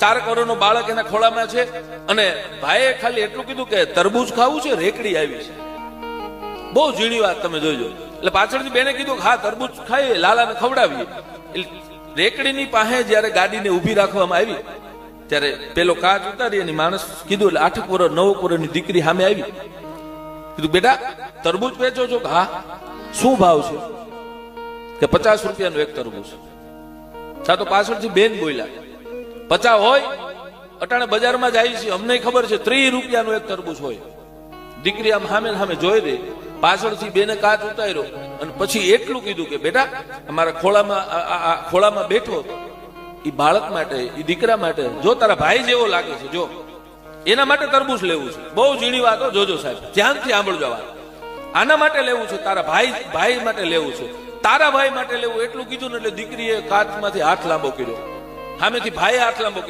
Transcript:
4 વર્ષનો બાળક એના ખોળામાં છે અને ભાઈએ ખાલી એટલું કીધું કે તરબૂચ ખાવું છે, રેકડી આવી છે. બહુ ઝીણી વાત, તમે જોજો. એટલે પાછળથી બેને કીધું કે હા તરબૂચ ખાઈએ, લાલાને ખવડાવીએ. એટલે રેકડીની પાસે જયારે ગાડીને ઉભી રાખવામાં આવી ત્યારે પેલો કાચ ઉતારી અને માણસ કીધું, એટલે 8 વર્ષ 9 વર્ષની દીકરી સામે આવી. કીધું બેટા તરબૂચ વેચો છો? હા. શું ભાવ છે? કે 50 રૂપિયાનું એક તરબૂચ. તો પાછળથી બેન બોલ્યા 50 હોય? અટાણે બજારમાં જાય છે, અમને ખબર છે 30 રૂપિયાનું એક તરબૂચ હોય. દીકરી આમ સામે સામે જોઈ દે. પાછળથી બેને કાચ ઉતાર્યો અને પછી એટલું કીધું કે બેટા અમારા ખોળામાં બેઠો એ બાળક માટે, એ દીકરા માટે, જો તારા ભાઈ જેવો લાગે છે, જો એના માટે તરબૂચ લેવું છે. બહુ ઝીણી વાતો, જોજો સાહેબ, ધ્યાનથી સાંભળજો. વાત આના માટે લેવું છે, તારા ભાઈ માટે લેવું છે, તારા ભાઈ માટે લેવું, એટલું કીધું ને એટલે દીકરીએ કાચમાંથી હાથ લાંબો કર્યો. સામેથી ભાઈએ હાથ લાંબો કર્યો.